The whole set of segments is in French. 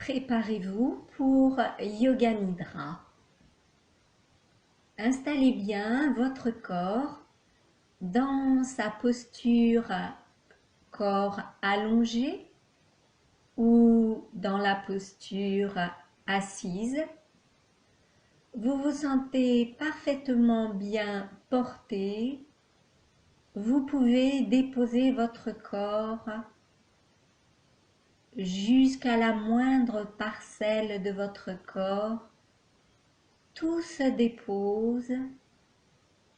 Préparez-vous pour Yoga Nidra. Installez bien votre corps dans sa posture corps allongé ou dans la posture assise. Vous vous sentez parfaitement bien porté. Vous pouvez déposer votre corps jusqu'à la moindre parcelle de votre corps. Tout se dépose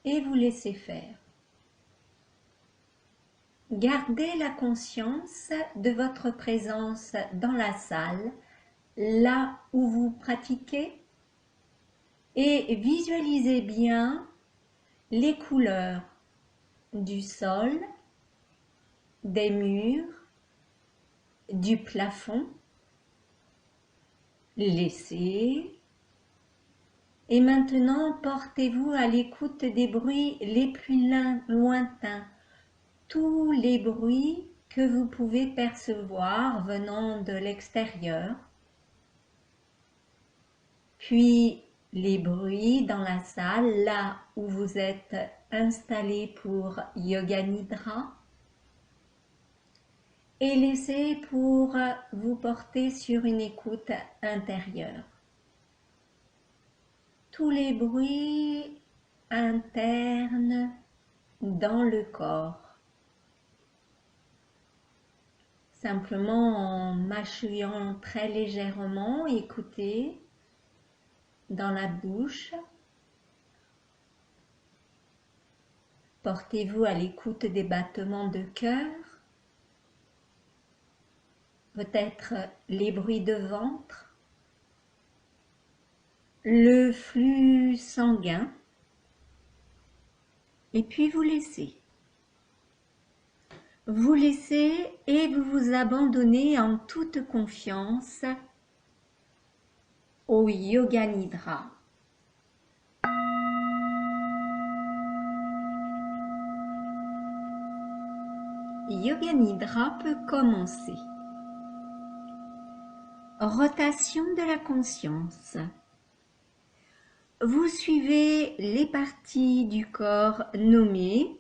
et vous laissez faire. Gardez la conscience de votre présence dans la salle, là où vous pratiquez, et visualisez bien les couleurs du sol, des murs, du plafond. Laissez. Et maintenant, portez-vous à l'écoute des bruits les plus lointains, tous les bruits que vous pouvez percevoir venant de l'extérieur, puis les bruits dans la salle, là où vous êtes installé pour Yoga Nidra, et laissez pour vous porter sur une écoute intérieure. Tous les bruits internes dans le corps. Simplement en mâchouillant très légèrement, écoutez dans la bouche. Portez-vous à l'écoute des battements de cœur, peut-être les bruits de ventre, le flux sanguin, et puis vous laissez. Vous laissez et vous vous abandonnez en toute confiance au Yoga Nidra. Yoga Nidra peut commencer. Rotation de la conscience. Vous suivez les parties du corps nommées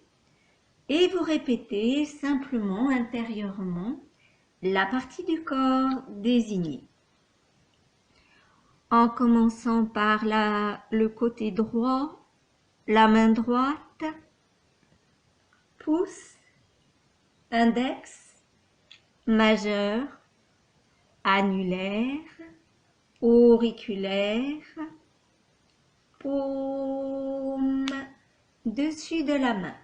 et vous répétez simplement intérieurement la partie du corps désignée. En commençant par le côté droit, la main droite, pouce, index, majeur, annulaire, auriculaire, paume, dessus de la main,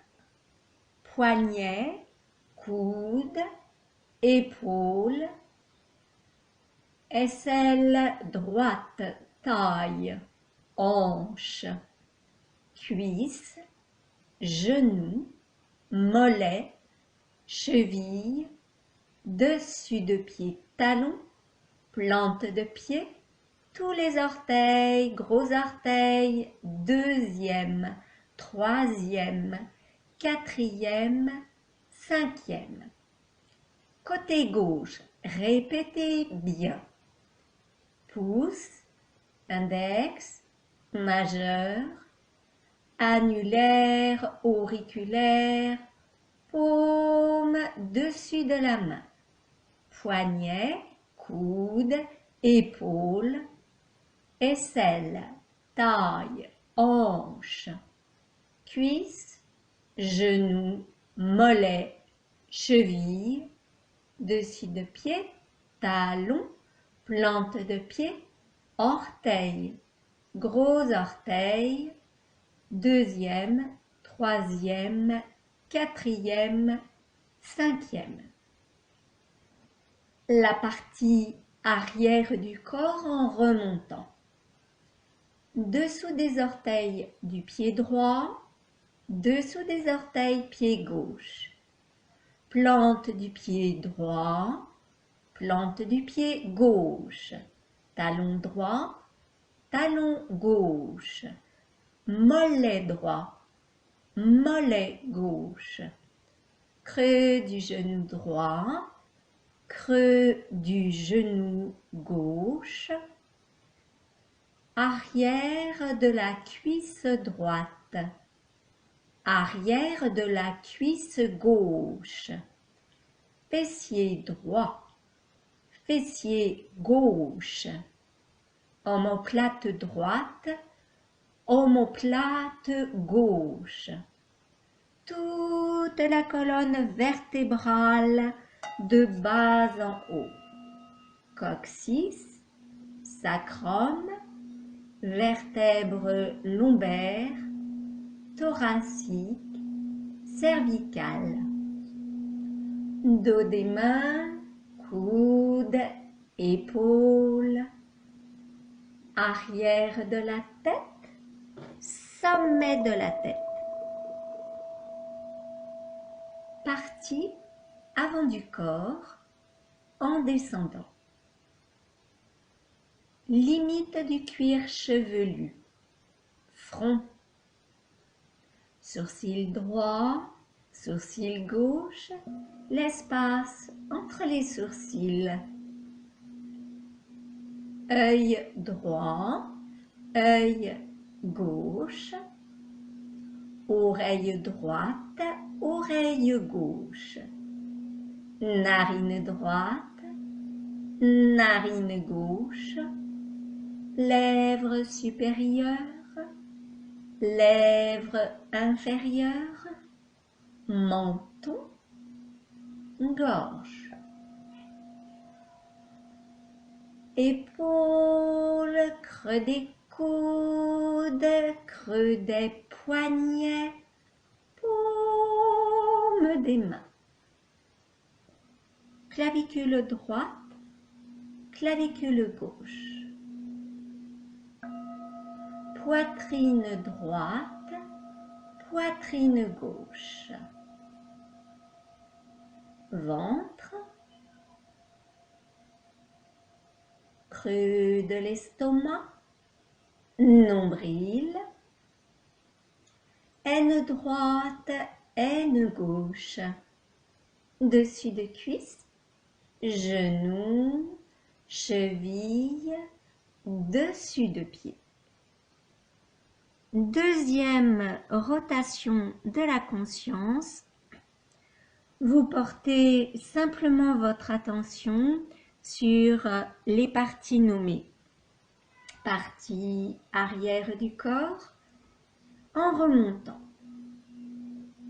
poignet, coude, épaule, aisselle droite, taille, hanche, cuisse, genou, mollet, cheville, dessus de pied, talon, plante de pied, tous les orteils, gros orteils, deuxième, troisième, quatrième, cinquième. Côté gauche, répétez bien. Pouce, index, majeur, annulaire, auriculaire, paume dessus de la main, poignet, coude, épaule, aisselle, taille, hanche, cuisse, genou, mollet, cheville, dessus de pied, talon, plante de pied, orteil, gros orteil, deuxième, troisième, quatrième, cinquième. La partie arrière du corps en remontant. Dessous des orteils du pied droit, dessous des orteils pied gauche. Plante du pied droit, plante du pied gauche. Talon droit, talon gauche. Mollet droit, mollet gauche. Creux du genou droit, creux du genou gauche, arrière de la cuisse droite, arrière de la cuisse gauche, fessier droit, fessier gauche, omoplate droite, omoplate gauche. Toute la colonne vertébrale de bas en haut. Coccyx, sacrum, vertèbres lombaires, thoracique, cervicale. Dos des mains, coudes, épaules, arrière de la tête, sommet de la tête. Partie avant du corps en descendant. Limite du cuir chevelu, front, sourcil droit, sourcil gauche, l'espace entre les sourcils. Œil droit, œil gauche, oreille droite, oreille gauche, narine droite, narine gauche, lèvres supérieures, lèvres inférieures, menton, gorge. Épaules, creux des coudes, creux des poignets, paume des mains. Clavicule droite, clavicule gauche. Poitrine droite, poitrine gauche. Ventre, creux de l'estomac, nombril, aine droite, aine gauche, dessus de cuisse, genou, cheville, dessus de pied. Deuxième rotation de la conscience, vous portez simplement votre attention sur les parties nommées. Partie arrière du corps, en remontant.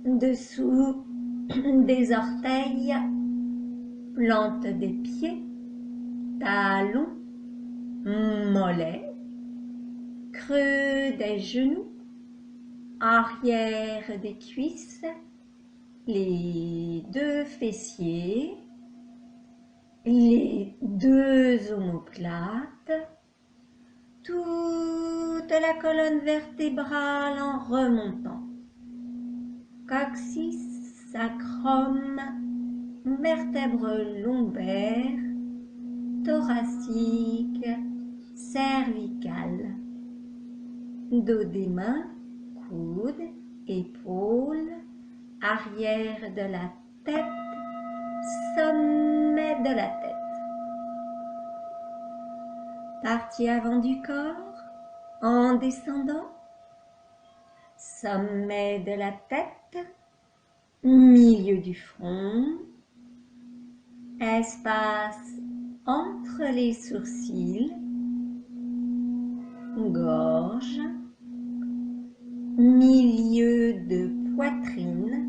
Dessous des orteils, plante des pieds, talons, mollets, creux des genoux, arrière des cuisses, les deux fessiers, les deux omoplates, toute la colonne vertébrale en remontant. Coccyx, sacrum, vertèbres lombaires, thoracique, cervicale. Dos des mains, coudes, épaules, arrière de la tête, sommet de la tête. Partie avant du corps, en descendant, sommet de la tête, milieu du front, espace entre les sourcils, gorge, milieu de poitrine,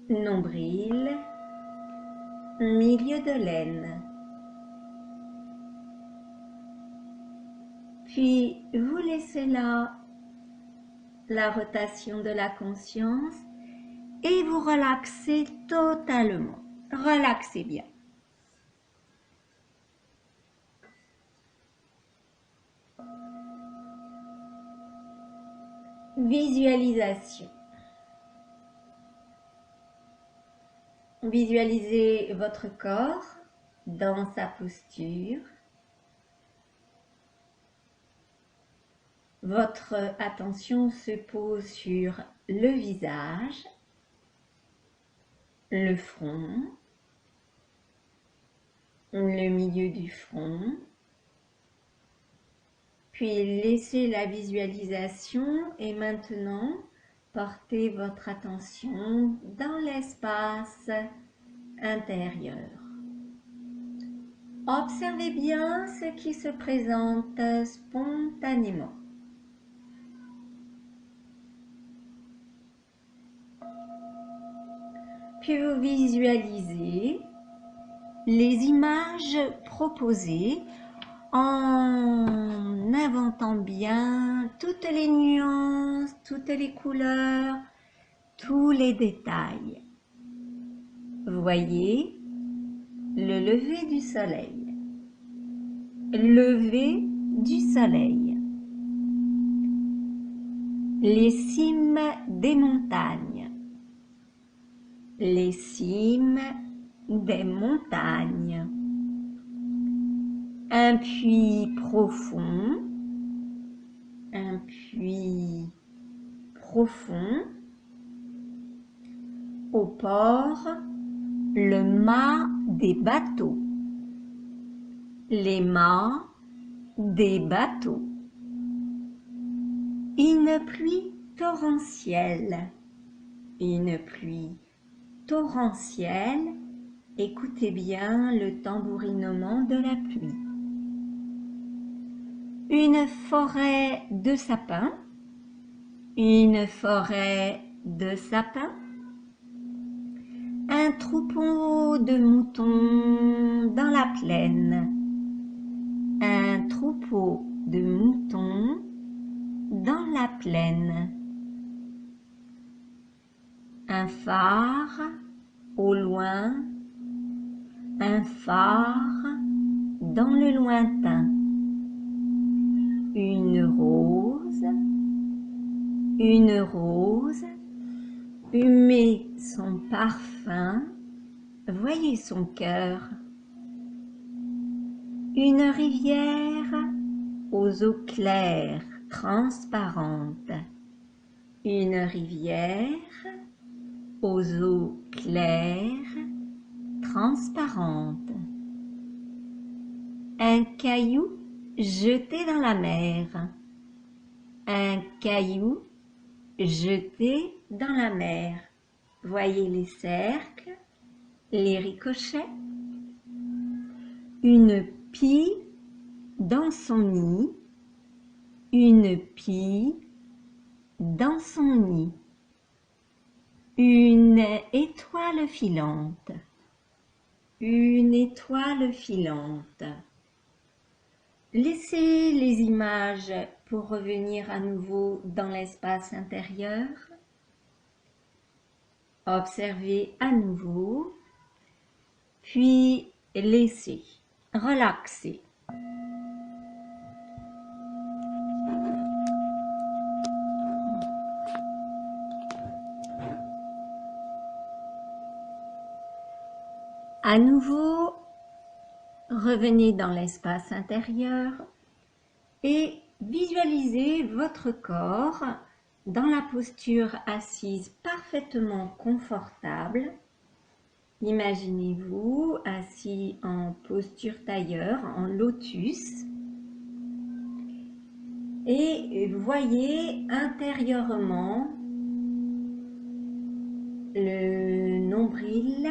nombril, milieu de l'aine. Puis vous laissez là la rotation de la conscience et vous relaxez totalement. Relaxez bien. Visualisation. Visualisez votre corps dans sa posture. Votre attention se pose sur le visage, le front, le milieu du front, puis laissez la visualisation et maintenant portez votre attention dans l'espace intérieur. Observez bien ce qui se présente spontanément. Puis vous visualisez les images proposées en inventant bien toutes les nuances, toutes les couleurs, tous les détails. Voyez le lever du soleil, lever du soleil, les cimes des montagnes, les cimes des montagnes, un puits profond, un puits profond, au port, le mât des bateaux, les mâts des bateaux, une pluie torrentielle, une pluie torrentielle, écoutez bien le tambourinement de la pluie. Une forêt de sapins, une forêt de sapins, un troupeau de moutons dans la plaine, un troupeau de moutons dans la plaine, un phare au loin, un phare dans le lointain, une rose humez son parfum, voyez son cœur. Une rivière aux eaux claires, transparentes. Une rivière aux eaux claires, transparentes. Un caillou jeté dans la mer. Un caillou jeté dans la mer. Voyez les cercles, les ricochets. Une pie dans son nid. Une pie dans son nid. Une étoile filante. Une étoile filante. Laissez les images pour revenir à nouveau dans l'espace intérieur. Observez à nouveau, puis laissez, relaxez. À nouveau, revenez dans l'espace intérieur et visualisez votre corps dans la posture assise parfaitement confortable. Imaginez-vous assis en posture tailleur, en lotus, et voyez intérieurement le nombril,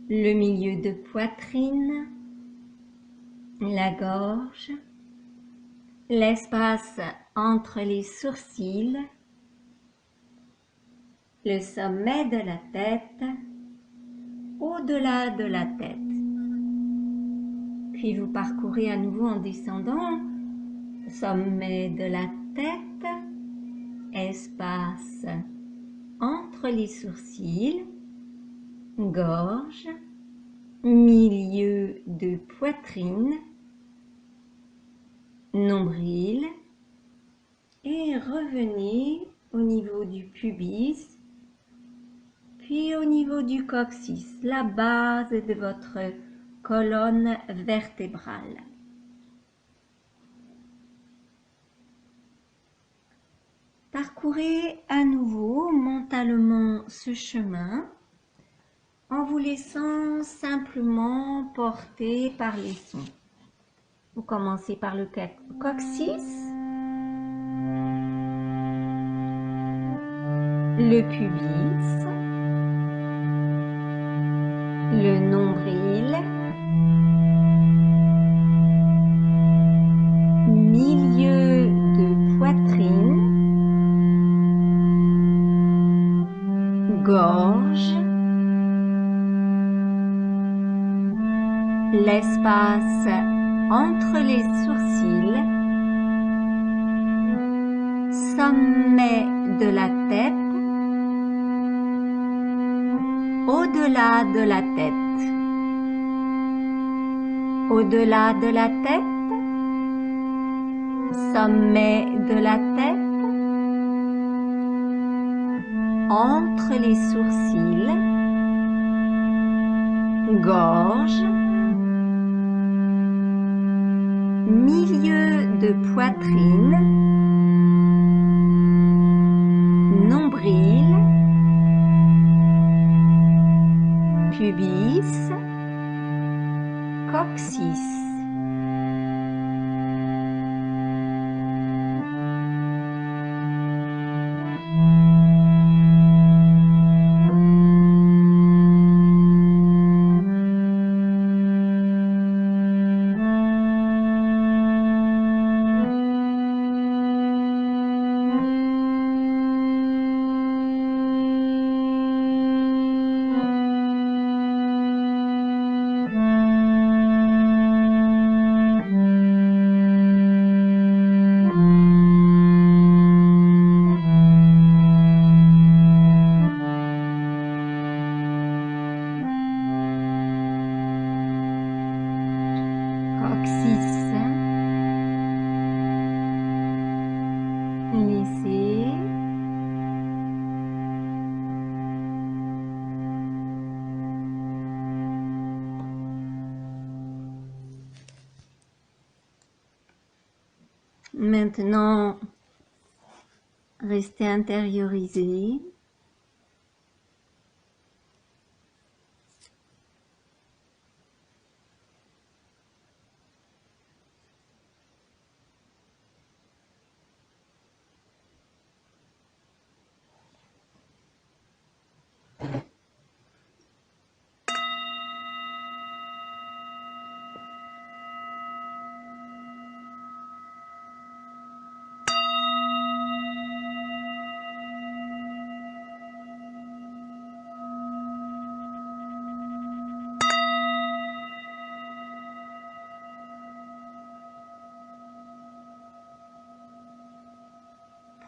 le milieu de poitrine, la gorge, l'espace entre les sourcils, le sommet de la tête, au-delà de la tête. Puis vous parcourez à nouveau en descendant, sommet de la tête, espace entre les sourcils, gorge, milieu de poitrine, nombril, et revenez au niveau du pubis, puis au niveau du coccyx, la base de votre colonne vertébrale. Parcourez à nouveau, montagne mentalement ce chemin en vous laissant simplement porter par les sons. Vous commencez par le coccyx, le pubis, le nombril, milieu de poitrine, gorge, l'espace entre les sourcils, sommet de la tête, au-delà de la tête, au-delà de la tête, sommet de la tête, entre les sourcils, gorge, milieu de poitrine, nombril, pubis, coccyx. Laissez. Maintenant, restez intériorisé.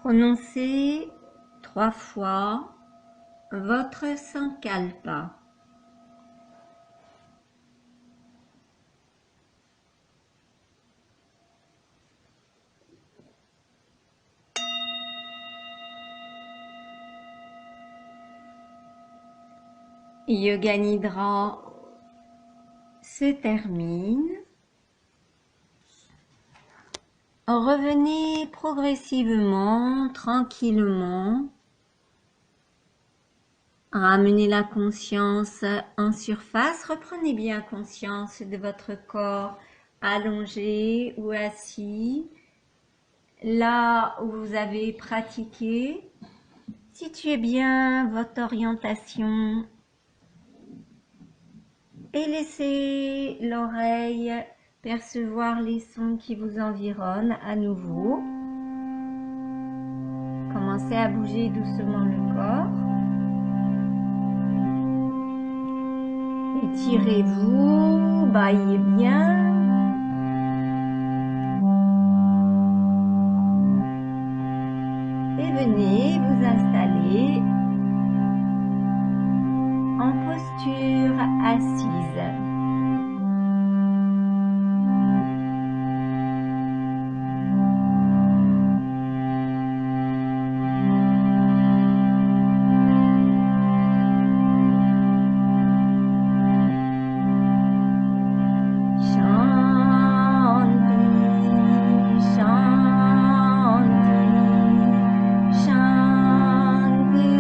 Prononcez 3 fois votre sankalpa. Yoga Nidra se termine. Revenez progressivement, tranquillement. Ramenez la conscience en surface. Reprenez bien conscience de votre corps allongé ou assis. Là où vous avez pratiqué. Situez bien votre orientation. Et laissez l'oreille percevoir les sons qui vous environnent à nouveau. Commencez à bouger doucement le corps. Étirez-vous, baillez bien. Et venez vous installer